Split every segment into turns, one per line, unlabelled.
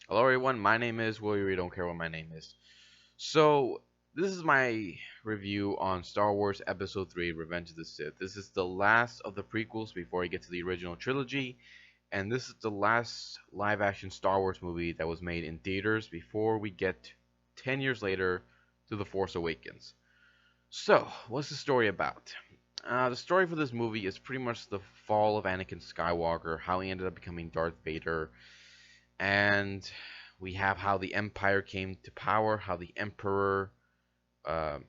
Hello everyone, my name is Will. You really don't care what my name is. So this is my review on Star Wars Episode 3, Revenge of the Sith. This is the last of the prequels before we get to the original trilogy, and this is the last live action Star Wars movie that was made in theaters before we get 10 years later to The Force Awakens. So, what's the story about? The story for this movie is pretty much the fall of Anakin Skywalker, how he ended up becoming Darth Vader, and we have how the Empire came to power, how the Emperor, uh,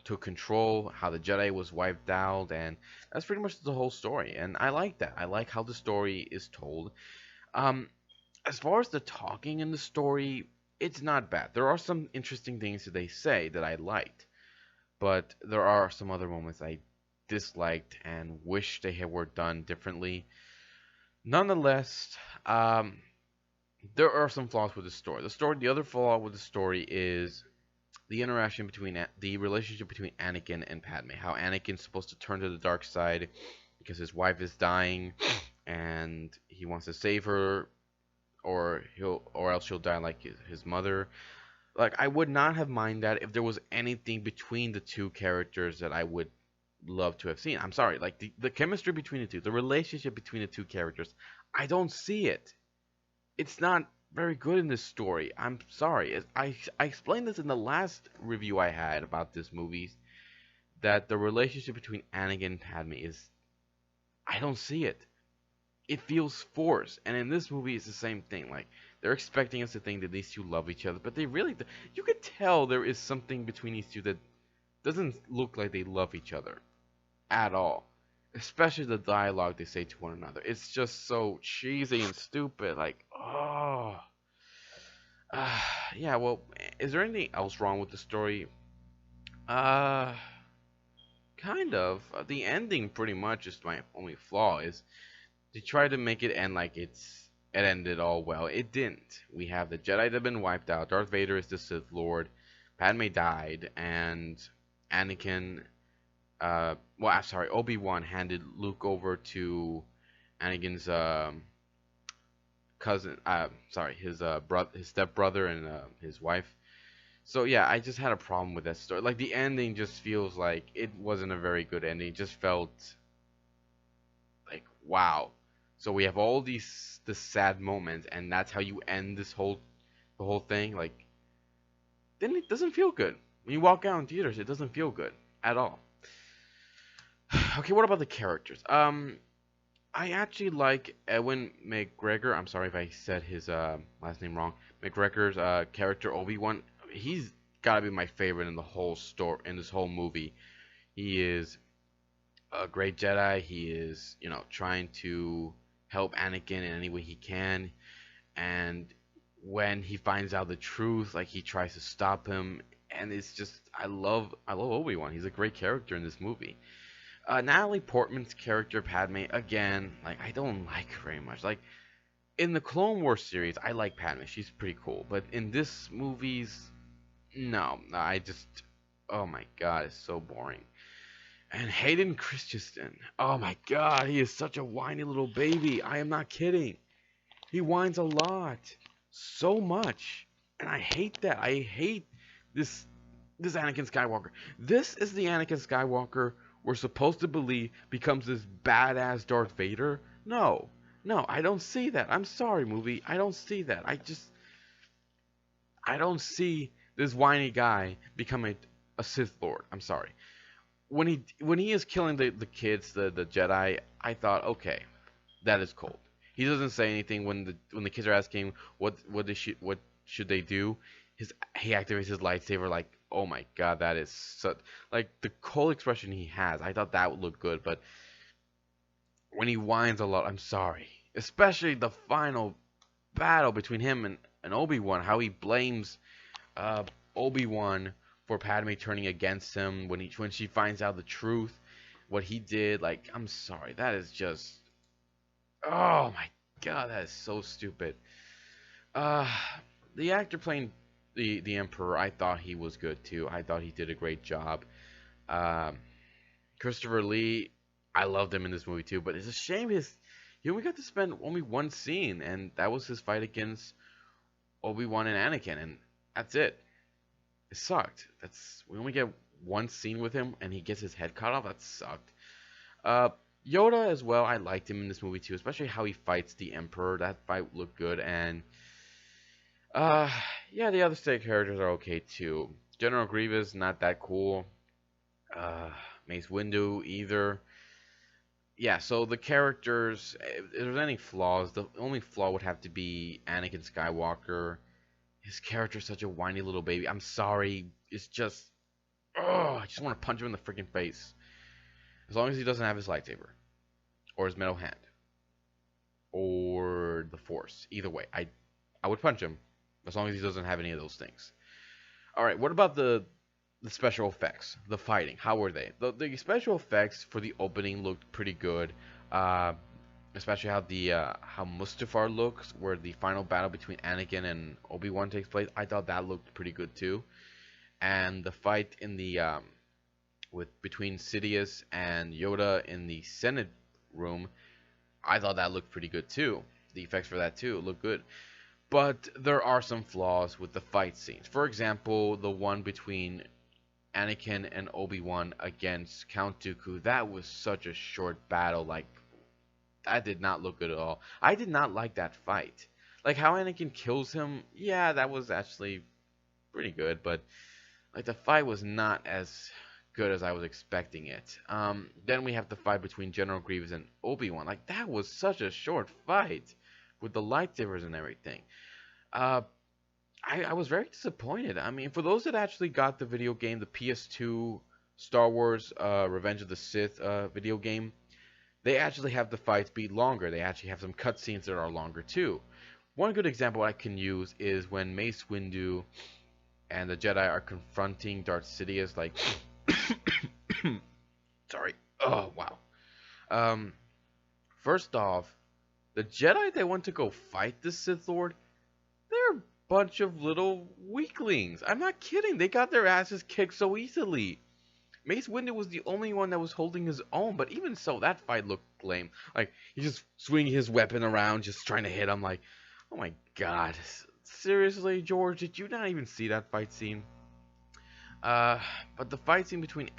took control, how the Jedi was wiped out, and that's pretty much the whole story. And I like that. I like how the story is told. Um, as far as the talking in the story, it's not bad. There are some interesting things that they say that I liked, but there are some other moments I disliked and wish they were done differently. Nonetheless, there are some flaws with the story. The other flaw with the story is the interaction between the relationship between Anakin and Padme. How Anakin's supposed to turn to the dark side because his wife is dying, and he wants to save her, or else she'll die like his mother. Like I would not have minded that if there was anything between the two characters that I would love to have seen. I'm sorry, like the chemistry between the two, the relationship between the two characters, I don't see it. It's not very good in this story. I'm sorry. I explained this in the last review I had about this movie that the relationship between Anakin and Padme is I don't see it. It feels forced, and in this movie it's the same thing. Like they're expecting us to think that these two love each other, but they really you could tell there is something between these two that doesn't look like they love each other at all. Especially the dialogue they say to one another. It's just so cheesy and stupid. Like, oh. Uh, yeah, well, is there anything else wrong with the story? Uh, kind of. The ending pretty much is my only flaw. Is they try to make it end like it ended all well. It didn't. We have the Jedi that have been wiped out. Darth Vader is the Sith Lord. Padme died, and Anakin. Well, I'm sorry. Obi-Wan handed Luke over to Anakin's cousin. Sorry, his brother, his stepbrother, and his wife. So yeah, I just had a problem with that story. Like the ending just feels like it wasn't a very good ending. It just felt like wow. So we have all these the sad moments, and that's how you end the whole thing. Like then it doesn't feel good when you walk out in theaters. It doesn't feel good at all. Okay, what about the characters? I actually like Ewan McGregor. I'm sorry if I said his last name wrong. McGregor's character Obi-Wan. He's gotta be my favorite in the whole story in this whole movie. He is a great Jedi. He is, trying to help Anakin in any way he can. And when he finds out the truth, like he tries to stop him. And it's just I love Obi-Wan. He's a great character in this movie. Natalie Portman's character Padme, again, like I don't like her very much. Like in the Clone Wars series, I like Padme. She's pretty cool. But in this movies, no, I just, oh my god, it's so boring. And Hayden Christensen, oh my god, he is such a whiny little baby. I am not kidding. He whines a lot, so much, and I hate that. I hate this this Anakin Skywalker. This is the Anakin Skywalker we're supposed to believe becomes this badass Darth Vader. No, no, I don't see that. I'm sorry, movie. I don't see that. I don't see this whiny guy become a Sith Lord. I'm sorry. When he is killing the kids, the Jedi, I thought, okay, that is cold. He doesn't say anything when the kids are asking what should they do. He activates his lightsaber like, oh my god, that is such like the cold expression he has. I thought that would look good, but when he whines a lot, I'm sorry. Especially the final battle between him and Obi-Wan, how he blames uh, Obi-Wan for Padme turning against him when she finds out the truth, what he did. Like, I'm sorry, that is just, oh my god, that is so stupid. Uh, the actor playing the Emperor, I thought he was good too. I thought he did a great job. Um, Christopher Lee, I loved him in this movie too, but it's a shame he only got to spend only one scene, and that was his fight against Obi-Wan and Anakin, and that's it. It sucked. We only get one scene with him, and he gets his head cut off. That sucked. Uh, Yoda as well. I liked him in this movie too, especially how he fights the Emperor. That fight looked good, and uh, yeah, the other state characters are okay too. General Grievous not that cool. Uh, Mace Windu either. Yeah, so the characters, if there's any flaws, the only flaw would have to be Anakin Skywalker. His character's such a whiny little baby. I'm sorry. It's just, oh, I just want to punch him in the freaking face. As long as he doesn't have his lightsaber, or his metal hand, or the Force. Either way, I would punch him, as long as he doesn't have any of those things. All right, what about the special effects, the fighting? How were they? The special effects for the opening looked pretty good. Uh, Especially how Mustafar looks, where the final battle between Anakin and Obi-Wan takes place. I thought that looked pretty good too. And the fight in the between Sidious and Yoda in the Senate room, I thought that looked pretty good too. The effects for that too look good. But there are some flaws with the fight scenes. For example, the one between Anakin and Obi-Wan against Count Dooku, that was such a short battle. Like, that did not look good at all. I did not like that fight. Like, how Anakin kills him, yeah, that was actually pretty good, but like the fight was not as good as I was expecting it. Then we have the fight between General Grievous and Obi-Wan. Like, that was such a short fight with the lightsabers and everything. Uh, I was very disappointed. I mean, for those that actually got the video game, the PS2 Star Wars Revenge of the Sith video game, they actually have the fights be longer. They actually have some cutscenes that are longer too. One good example I can use is when Mace Windu and the Jedi are confronting Darth Sidious. Like, sorry. Oh wow. First off, the Jedi that went to go fight the Sith Lord, they're a bunch of little weaklings. I'm not kidding. They got their asses kicked so easily. Mace Windu was the only one that was holding his own, but even so, that fight looked lame. Like, he's just swinging his weapon around, just trying to hit him. Like, oh my god. Seriously, George, did you not even see that fight scene? But the fight scene between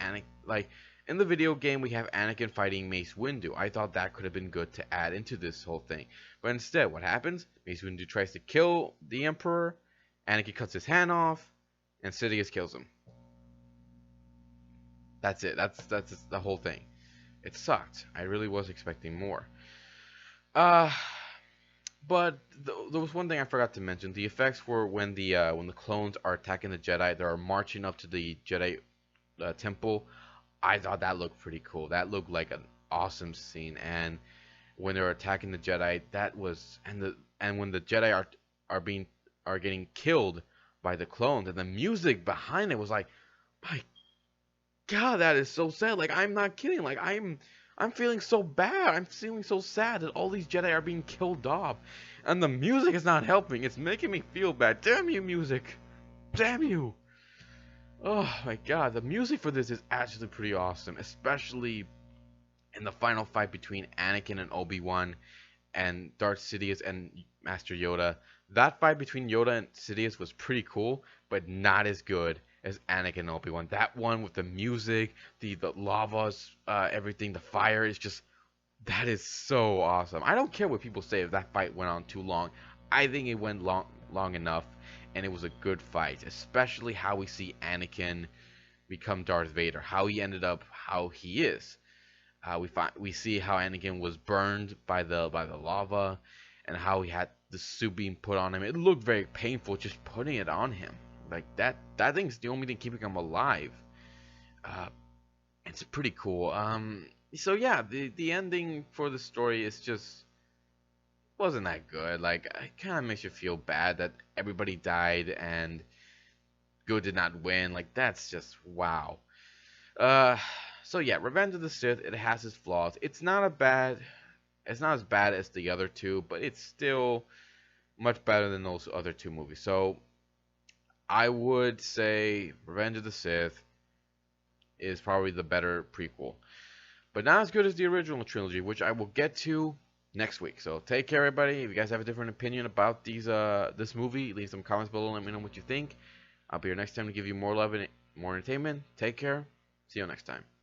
like, in the video game, we have Anakin fighting Mace Windu. I thought that could have been good to add into this whole thing. But instead, what happens? Mace Windu tries to kill the Emperor, Anakin cuts his hand off, and Sidious kills him. That's it. That's the whole thing. It sucked. I really was expecting more. But there was one thing I forgot to mention. The effects were when the clones are attacking the Jedi, they are marching up to the Jedi temple. I thought that looked pretty cool. That looked like an awesome scene. And when they're attacking the Jedi, that was and when the Jedi are getting killed by the clones, and the music behind it was like, my God, that is so sad. Like, I'm not kidding. Like, I'm feeling so bad. I'm feeling so sad that all these Jedi are being killed off. And the music is not helping. It's making me feel bad. Damn you, music. Damn you. Oh my god. The music for this is actually pretty awesome. Especially in the final fight between Anakin and Obi-Wan and Darth Sidious and Master Yoda. That fight between Yoda and Sidious was pretty cool, but not as good as Anakin and Obi-Wan. That one with the music, the lavas, everything, the fire is just, that is so awesome. I don't care what people say if that fight went on too long. I think it went long enough, and it was a good fight. Especially how we see Anakin become Darth Vader, how he ended up how he is. We see how Anakin was burned by the lava, and how he had the suit being put on him. It looked very painful just putting it on him. Like, that thing's the only thing keeping him alive. It's pretty cool. So yeah, the ending for the story is just wasn't that good. Like, it kind of makes you feel bad that everybody died and good did not win. Like, that's just wow. So yeah, Revenge of the Sith, it has its flaws. It's not as bad as the other two, but it's still much better than those other two movies. So I would say Revenge of the Sith is probably the better prequel. But not as good as the original trilogy, which I will get to next week. So take care, everybody. If you guys have a different opinion about this movie, leave some comments below. Let me know what you think. I'll be here next time to give you more love and more entertainment. Take care. See you next time.